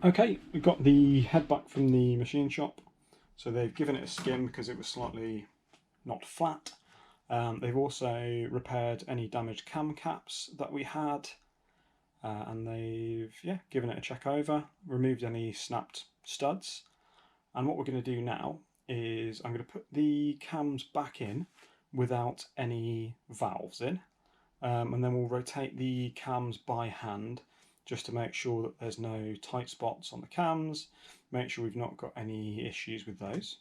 Okay, we've got the head back from the machine shop. So they've given it a skim because it was slightly not flat. They've also repaired any damaged cam caps that we had, and they've given it a check over, removed any snapped studs. And what we're going to do now is I'm going to put the cams back in without any valves in, and then we'll rotate the cams by hand just to make sure that there's no tight spots on the cams, make sure we've not got any issues with those.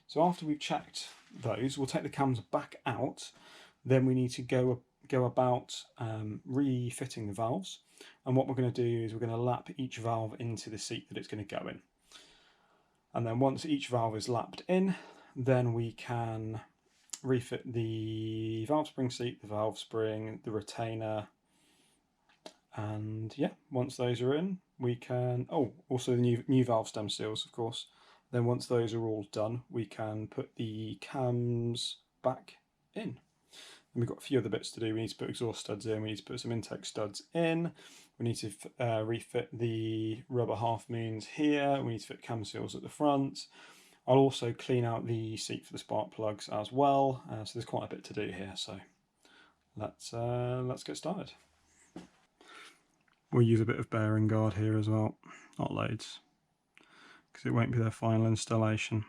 So after we've checked those, we'll take the cams back out. Then we need to go about refitting the valves. And what we're going to do is we're going to lap each valve into the seat that it's going to go in. And then once each valve is lapped in, then we can refit the valve spring seat, the valve spring, the retainer, and once those are in, we can, also the new valve stem seals, of course. Then once those are all done, we can put the cams back in. And we've got a few other bits to do. We need to put exhaust studs in, we need to put some intake studs in, we need to refit the rubber half moons here, we need to fit cam seals at the front. I'll also clean out the seat for the spark plugs as well, so there's quite a bit to do here, so let's get started. We'll use a bit of bearing guard here as well, not loads, because it won't be their final installation.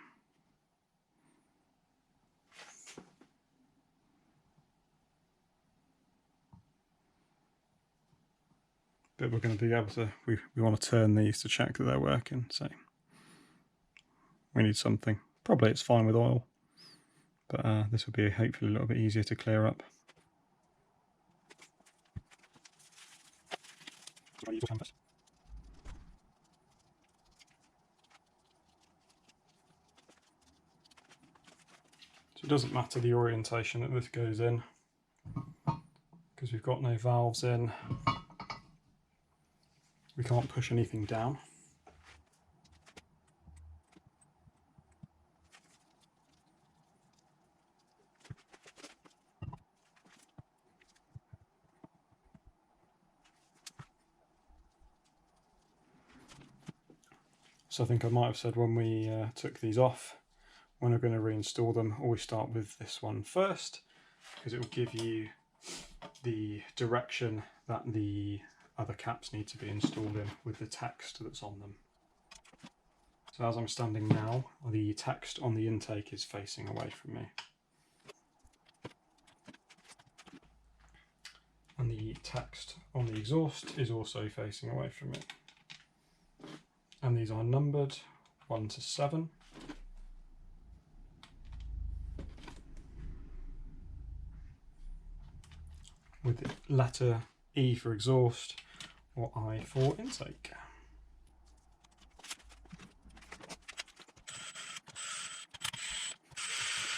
But we're going to be able to, we want to turn these to check that they're working, so we need something. Probably it's fine with oil, but this will be hopefully a little bit easier to clear up. So it doesn't matter the orientation that this goes in, because we've got no valves in. We can't push anything down. So I think I might have said when we took these off, when we're going to reinstall them, always start with this one first, because it will give you the direction that the other caps need to be installed in with the text that's on them. So as I'm standing now, the text on the intake is facing away from me. And the text on the exhaust is also facing away from me. And these are numbered 1 to 7. With the letter E for exhaust or I for intake.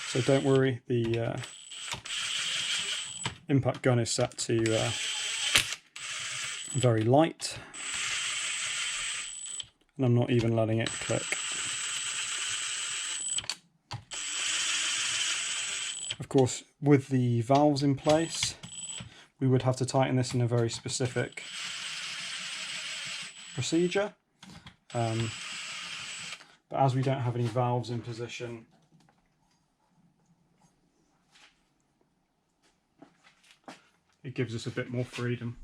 So don't worry, the impact gun is set to very light, and I'm not even letting it click. Of course, with the valves in place, we would have to tighten this in a very specific procedure. But as we don't have any valves in position, it gives us a bit more freedom.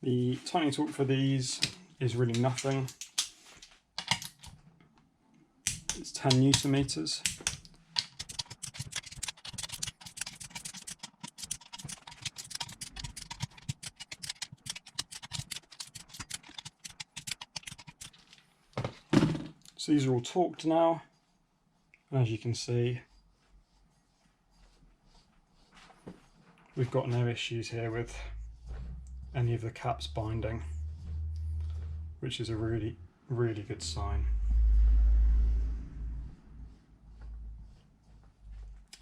The tightening torque for these is really nothing. It's 10 Newton meters. So these are all torqued now, and as you can see, we've got no issues here with any of the caps binding, which is a really good sign.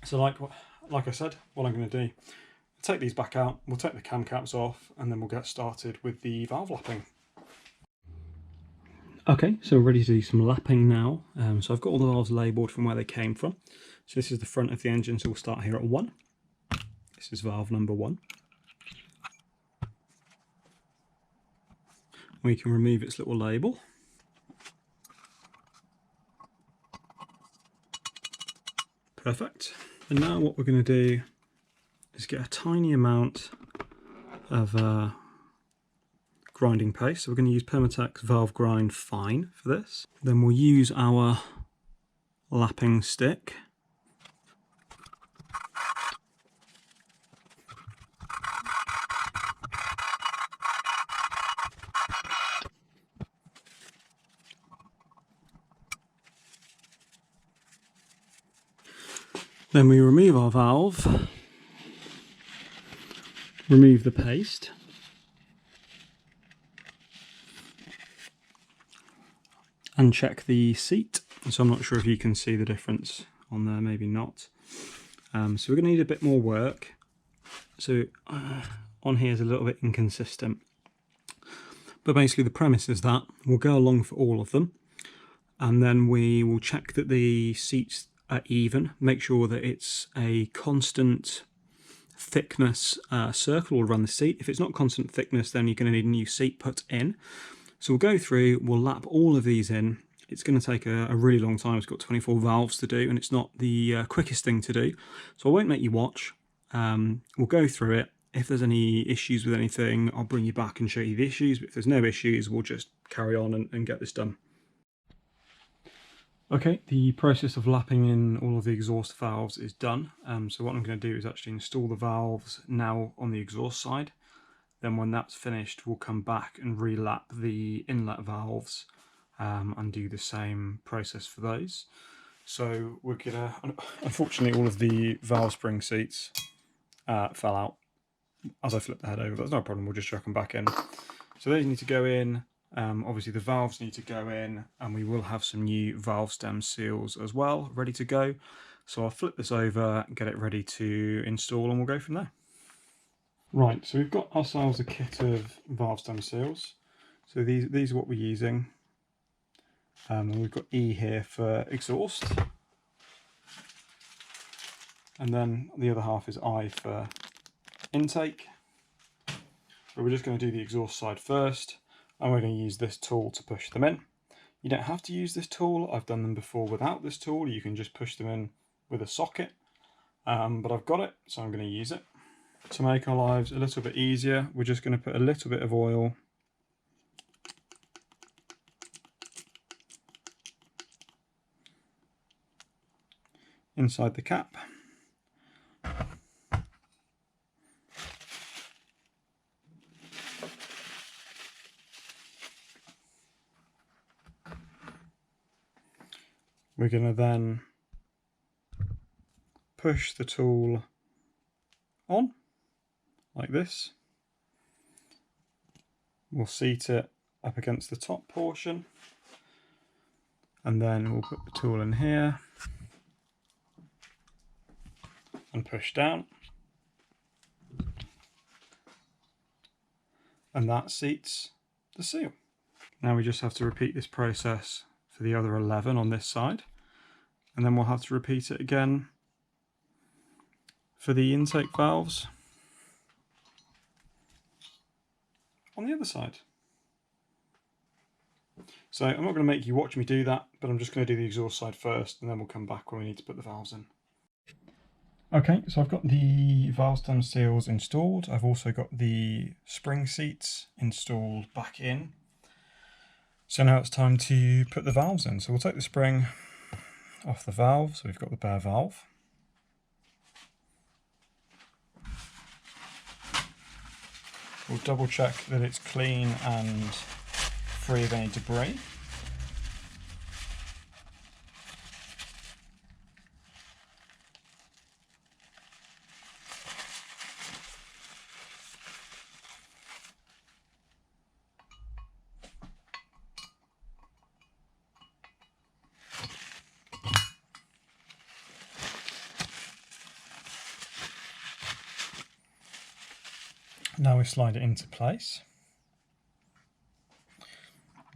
So like I said, what I'm going to do, take these back out, we'll take the cam caps off, and then we'll get started with the valve lapping. Okay, so we're ready to do some lapping now. So I've got all the valves labelled from where they came from. So this is the front of the engine, so we'll start here at 1. This is valve number 1. We can remove its little label. Perfect. And now what we're going to do is get a tiny amount of grinding paste. So we're going to use Permatex Valve Grind Fine for this. Then we'll use our lapping stick. Then we remove our valve, remove the paste, and check the seat. So I'm not sure if you can see the difference on there, maybe not. So we're going to need a bit more work. So on here is a little bit inconsistent. But basically the premise is that we'll go along for all of them, and then we will check that the seats are even, make sure that it's a constant thickness circle all around the seat. If it's not constant thickness, then you're going to need a new seat put in. So we'll go through, we'll lap all of these in. It's going to take a really long time. It's got 24 valves to do, and it's not the quickest thing to do. So I won't make you watch. We'll go through it. If there's any issues with anything, I'll bring you back and show you the issues. But if there's no issues, we'll just carry on and get this done. Okay, the process of lapping in all of the exhaust valves is done. So what I'm going to do is actually install the valves now on the exhaust side. Then when that's finished, we'll come back and relap the inlet valves and do the same process for those. So we're gonna, unfortunately all of the valve spring seats fell out as I flipped the head over. That's no problem, we'll just chuck them back in. So those need to go in. Obviously the valves need to go in, and we will have some new valve stem seals as well ready to go. So I'll flip this over, get it ready to install, and we'll go from there. Right, so we've got ourselves a kit of valve stem seals. So these are what we're using. And we've got E here for exhaust. And then the other half is I for intake. But we're just going to do the exhaust side first, and we're going to use this tool to push them in. You don't have to use this tool. I've done them before without this tool. You can just push them in with a socket. But I've got it, so I'm going to use it. To make our lives a little bit easier, we're just going to put a little bit of oil inside the cap. We're going to then push the tool on like this. We'll seat it up against the top portion, and then we'll put the tool in here and push down, and that seats the seal. Now we just have to repeat this process for the other 11 on this side, and then we'll have to repeat it again for the intake valves on the other side. So I'm not going to make you watch me do that, but I'm just going to do the exhaust side first, and then we'll come back when we need to put the valves in. Okay, so I've got the valve stem seals installed. I've also got the spring seats installed back in. So now it's time to put the valves in. So we'll take the spring off the valve, so we've got the bare valve. We'll double check that it's clean and free of any debris. Now we slide it into place.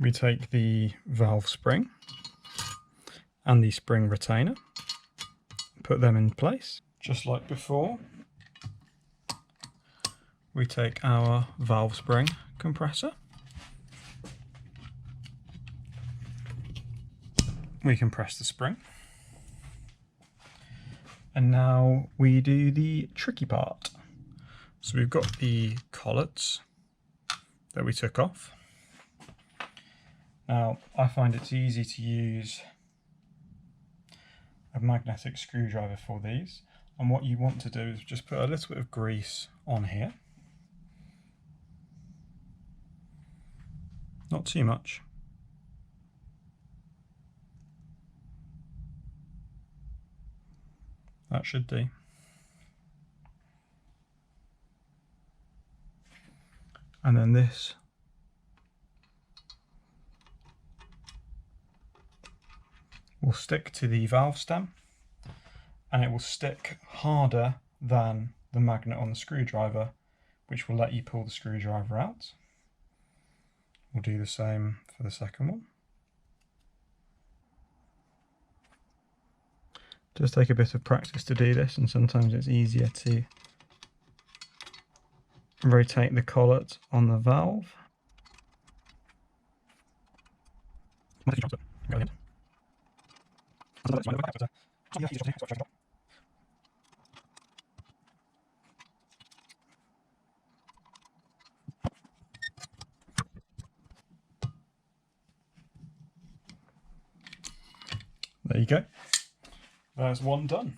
we take the valve spring and the spring retainer, put them in place. Just like before, we take our valve spring compressor, we compress the spring, and now we do the tricky part. So we've got the collets that we took off. Now I find it's easy to use a magnetic screwdriver for these, and what you want to do is just put a little bit of grease on here, not too much. That should do. And then this will stick to the valve stem, and it will stick harder than the magnet on the screwdriver, which will let you pull the screwdriver out. We'll do the same for the second one. Just take a bit of practice to do this, and sometimes it's easier to rotate the collet on the valve. There you go. There's one done.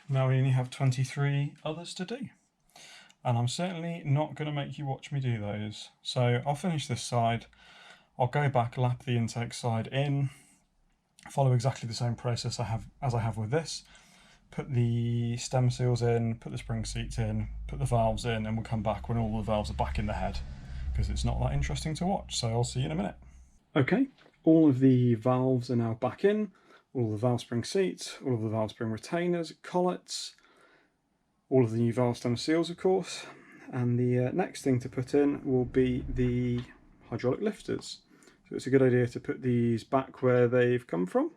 Now we only have 23 others to do. And I'm certainly not going to make you watch me do those. So I'll finish this side, I'll go back, lap the intake side in, follow exactly the same process as I have with this, put the stem seals in, put the spring seats in, put the valves in, and we'll come back when all the valves are back in the head, because it's not that interesting to watch. So I'll see you in a minute. Okay, all of the valves are now back in, all the valve spring seats, all of the valve spring retainers, collets, all of the new valve stem seals of course, and the next thing to put in will be the hydraulic lifters. So it's a good idea to put these back where they've come from,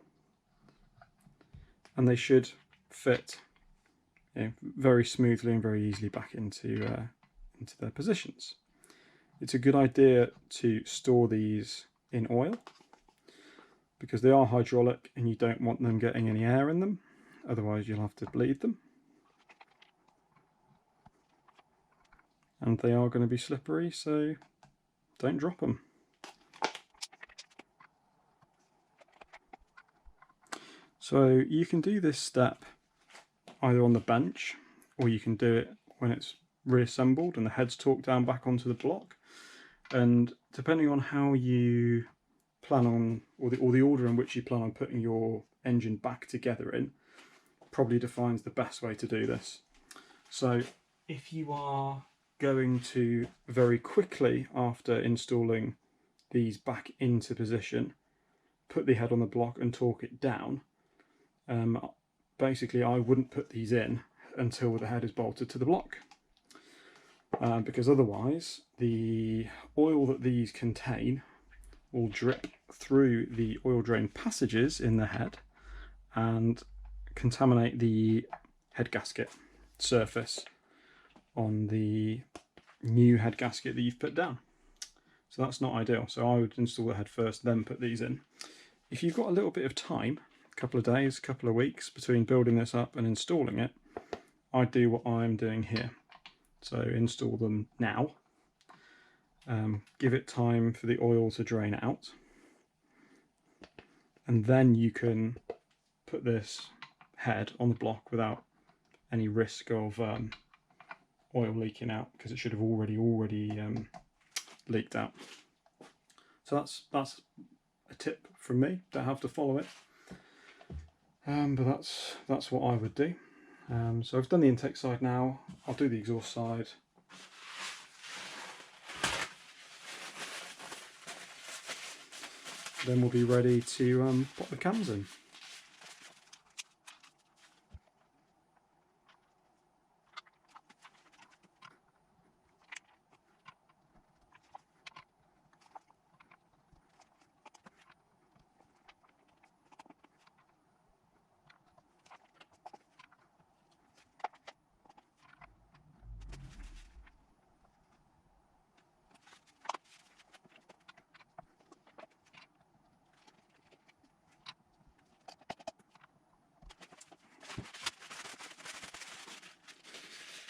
and they should fit, you know, very smoothly and very easily back into their positions. It's a good idea to store these in oil, because they are hydraulic and you don't want them getting any air in them, otherwise you'll have to bleed them. And they are going to be slippery, so don't drop them. So you can do this step either on the bench, or you can do it when it's reassembled and the head's torqued down back onto the block. And depending on how you plan on, or the order in which you plan on putting your engine back together in, probably defines the best way to do this. So if you are going to very quickly, after installing these back into position, put the head on the block and torque it down, basically I wouldn't put these in until the head is bolted to the block, because otherwise the oil that these contain will drip through the oil drain passages in the head and contaminate the head gasket surface on the new head gasket that you've put down. So that's not ideal. So I would install the head first, then put these in. If you've got a little bit of time, a couple of days, a couple of weeks between building this up and installing it, I'd do what I'm doing here. So install them now, give it time for the oil to drain out, and then you can put this head on the block without any risk of oil leaking out, because it should have already leaked out. So that's a tip from me. Don't have to follow it, but that's what I would do. So I've done the intake side now. I'll do the exhaust side. Then we'll be ready to pop the cams in.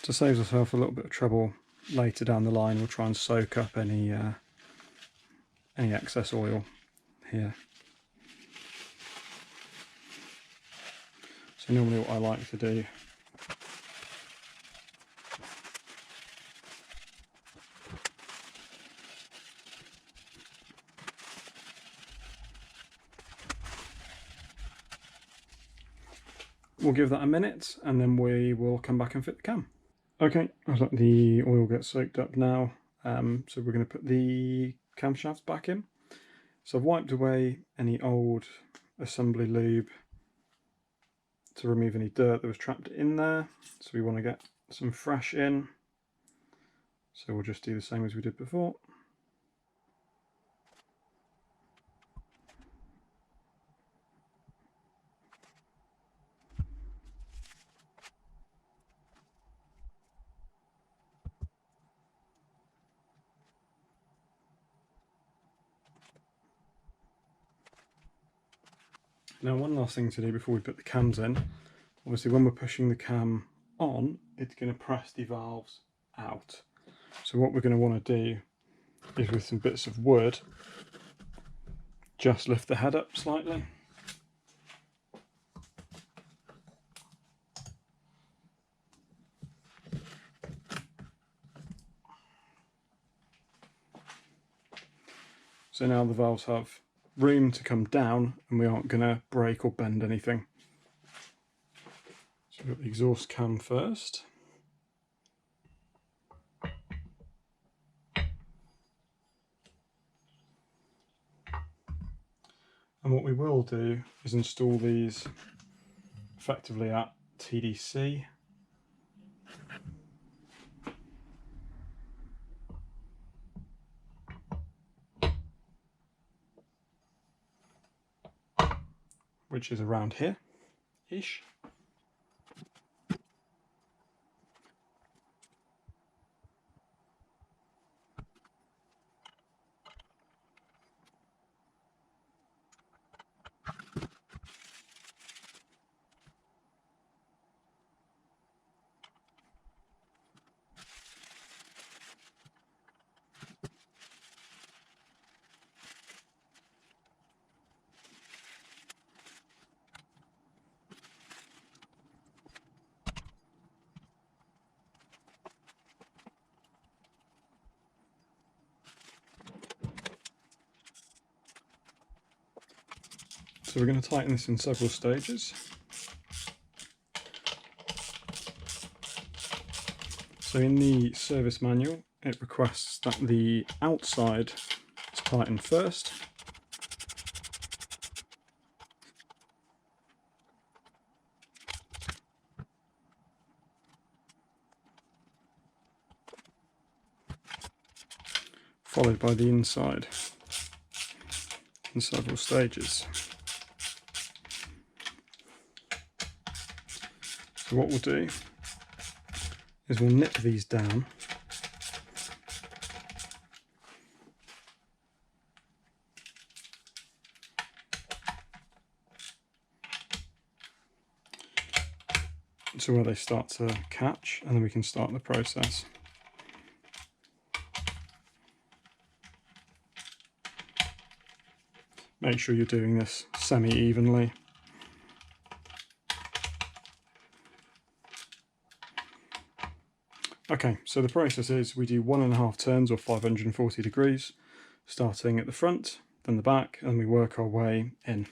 To save ourselves a little bit of trouble later down the line, we'll try and soak up any excess oil here. So normally what I like to do we'll give that a minute and then we will come back and fit the cam. Okay, I've let the oil get soaked up now, so we're going to put the camshafts back in. So I've wiped away any old assembly lube to remove any dirt that was trapped in there, so we want to get some fresh in. So we'll just do the same as we did before. Now one last thing to do before we put the cams in. Obviously when we're pushing the cam on, it's going to press the valves out. So what we're going to want to do is, with some bits of wood, just lift the head up slightly. So now the valves have room to come down and we aren't going to break or bend anything. So we've got the exhaust cam first. And what we will do is install these effectively at TDC. Which is around here-ish. So we're going to tighten this in several stages. So in the service manual, it requests that the outside is tightened first. Followed by the inside in several stages. So what we'll do is we'll nip these down . To where they start to catch, and then we can start the process. Make sure you're doing this semi-evenly. Okay, so the process is we do 1.5 turns or 540 degrees, starting at the front, then the back, and we work our way in.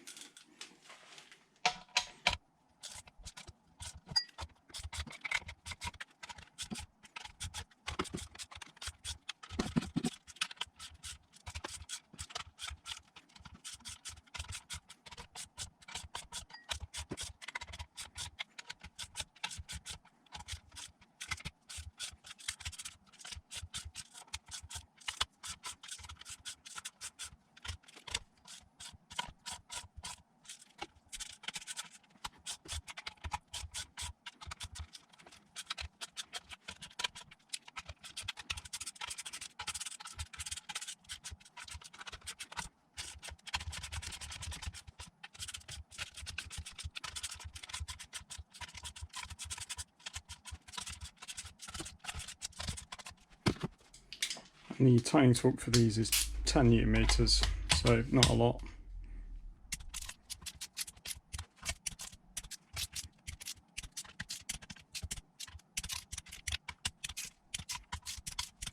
and the tightening torque for these is 10 Newton meters, so not a lot.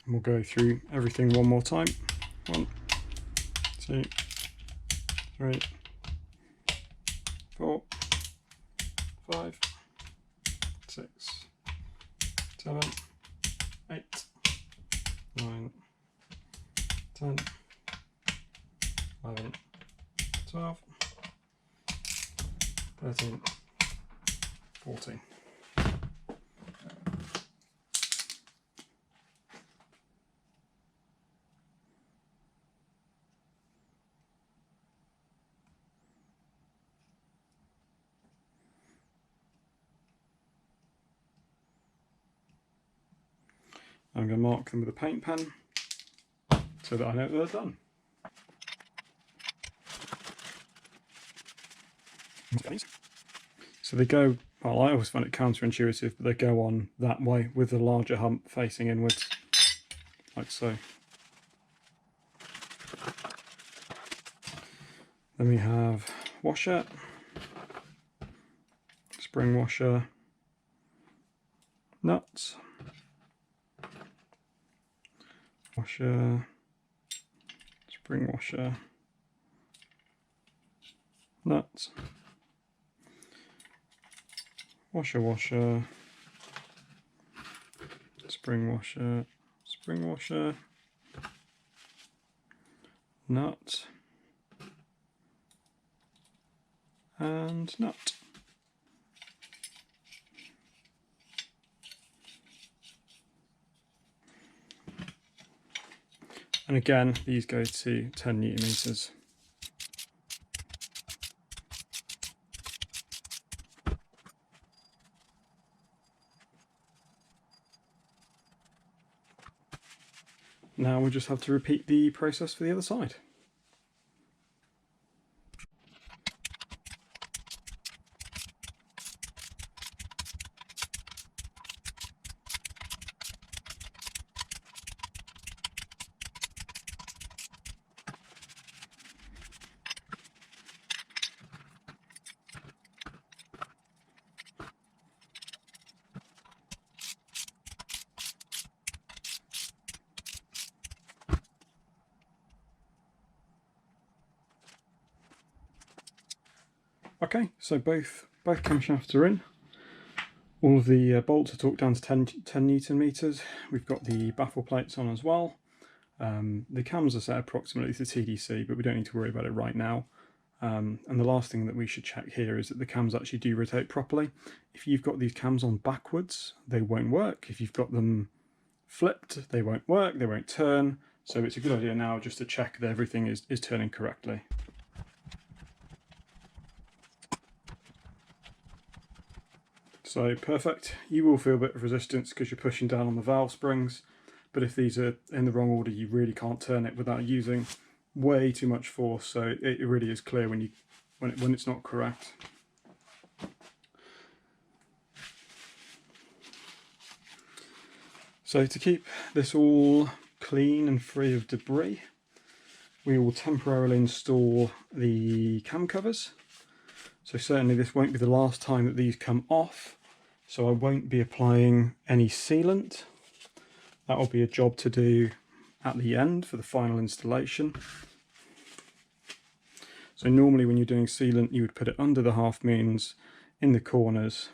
And we'll go through everything one more time. 1, 2, 3, 4, 5, 6, 7, 8, 9, 10, 11, 12, 13, 14. I'm going to mark them with a paint pen so that I know that they're done. So they go, well, I always find it counterintuitive, but they go on that way with the larger hump facing inwards, like so. Then we have washer, spring washer, nuts, washer, spring washer, nuts, washer, washer, spring washer, spring washer, nut, and nut. And again, these go to 10 Newton meters. Now we just have to repeat the process for the other side. Okay, so both camshafts are in. All of the bolts are torqued down to 10 Newton meters. We've got the baffle plates on as well. The cams are set approximately to TDC, but we don't need to worry about it right now. And the last thing that we should check here is that the cams actually do rotate properly. If you've got these cams on backwards, they won't work. If you've got them flipped, they won't work, they won't turn. So it's a good idea now just to check that everything is turning correctly. So perfect. You will feel a bit of resistance because you're pushing down on the valve springs, but if these are in the wrong order, you really can't turn it without using way too much force. So it really is clear when it's not correct. So to keep this all clean and free of debris, we will temporarily install the cam covers. So certainly this won't be the last time that these come off. So I won't be applying any sealant. That will be a job to do at the end for the final installation. So normally when you're doing sealant, you would put it under the half moons, in the corners,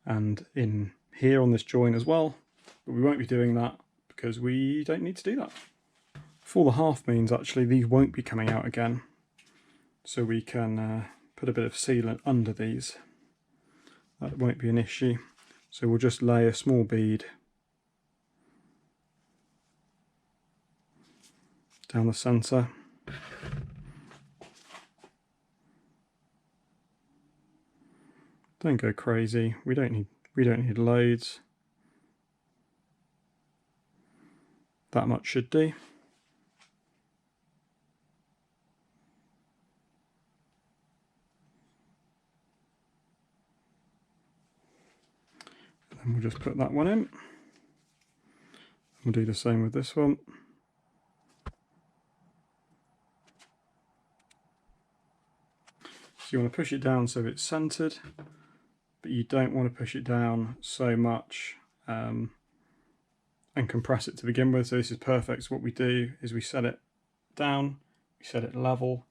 and in here on this joint as well. But we won't be doing that because we don't need to do that. For the half moons, actually, these won't be coming out again. So we can put a bit of sealant under these. That won't be an issue. So we'll just lay a small bead down the centre. Don't go crazy. We don't need loads. That much should do. And we'll just put that one in. We'll do the same with this one. So you want to push it down so it's centered, but you don't want to push it down so much and compress it to begin with. So this is perfect. So what we do is we set it down, we set it level,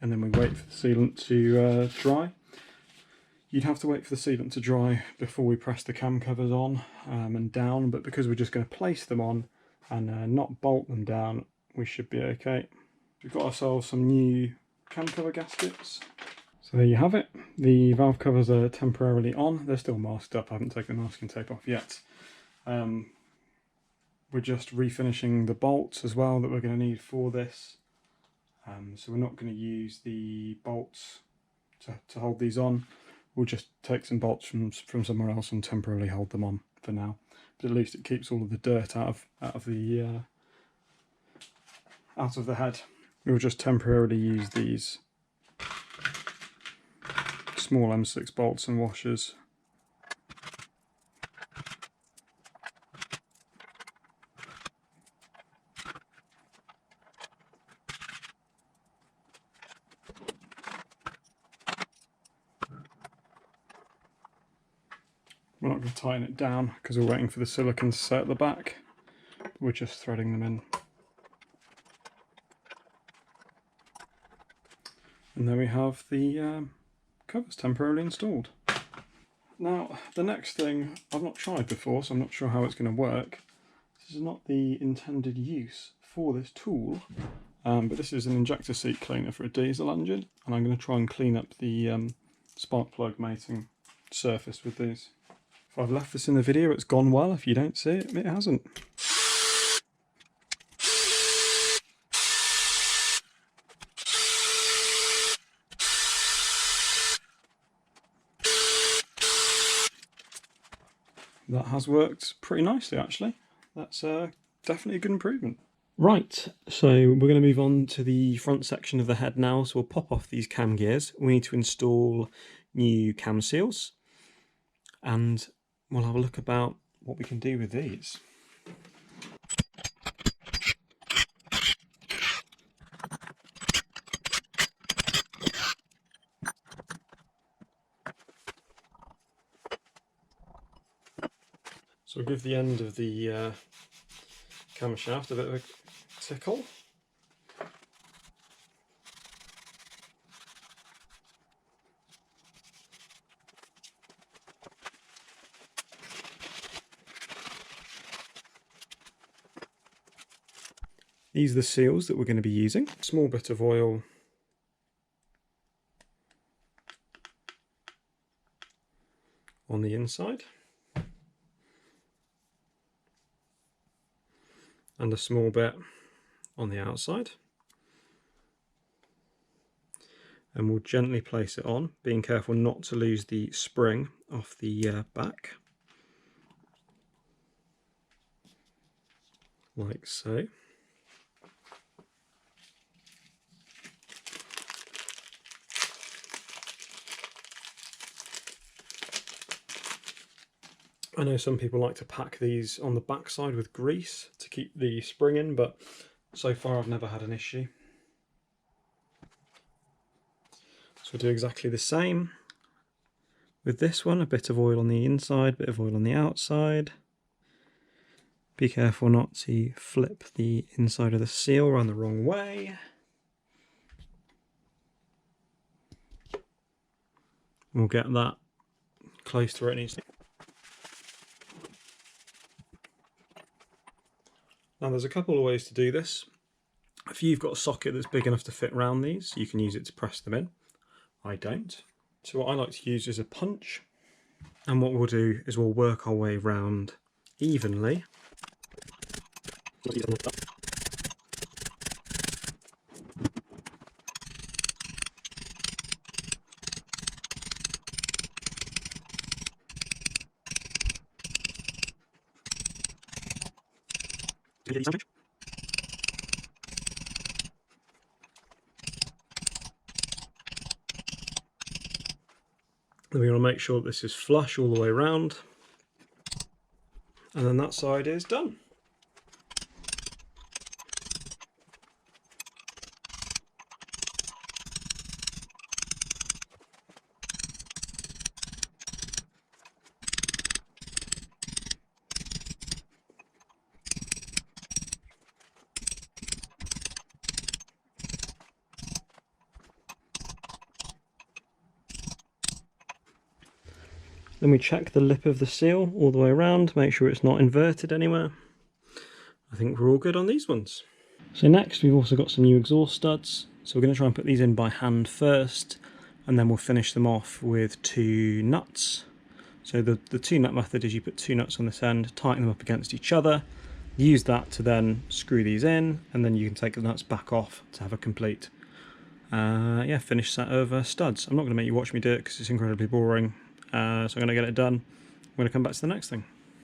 and then we wait for the sealant to dry. You'd have to wait for the sealant to dry before we press the cam covers on and down, but because we're just going to place them on and not bolt them down, we should be okay. We've got ourselves some new cam cover gaskets. So there you have it. The valve covers are temporarily on. They're still masked up. I haven't taken the masking tape off yet. We're just refinishing the bolts as well that we're going to need for this. So we're not going to use the bolts to hold these on. We'll just take some bolts from somewhere else and temporarily hold them on for now. But at least it keeps all of the dirt out of the head. We'll just temporarily use these small M6 bolts and washers. We're not going to tighten it down because we're waiting for the silicone to set at the back. We're just threading them in. And there we have the covers temporarily installed. Now, the next thing I've not tried before, so I'm not sure how it's going to work. This is not the intended use for this tool, but this is an injector seat cleaner for a diesel engine, and I'm going to try and clean up the spark plug mating surface with these. If I've left this in the video, it's gone well. If you don't see it, it hasn't. That has worked pretty nicely, actually. That's definitely a good improvement. Right, so we're going to move on to the front section of the head now. So we'll pop off these cam gears. We need to install new cam seals, and we'll have a look about what we can do with these. So we'll give the end of the camshaft a bit of a tickle. These are the seals that we're going to be using. A small bit of oil on the inside and a small bit on the outside, and we'll gently place it on, being careful not to lose the spring off the back, like so. I know some people like to pack these on the backside with grease to keep the spring in, but so far I've never had an issue. So we'll do exactly the same with this one. A bit of oil on the inside, a bit of oil on the outside. Be careful not to flip the inside of the seal around the wrong way. We'll get that close to where it needs to be. Now there's a couple of ways to do this. If you've got a socket that's big enough to fit around these, you can use it to press them in. I don't. So what I like to use is a punch. And what we'll do is we'll work our way round evenly. Then we want to make sure that this is flush all the way around, and then that side is done. Then we check the lip of the seal all the way around, make sure it's not inverted anywhere. I think we're all good on these ones. So next we've also got some new exhaust studs. So we're going to try and put these in by hand first, and then we'll finish them off with 2 nuts. So the 2 nut method is you put 2 nuts on this end, tighten them up against each other, use that to then screw these in, and then you can take the nuts back off to have a complete finish set of studs. I'm not going to make you watch me do it because it's incredibly boring, so I'm going to get it done. I'm going to come back to the next thing.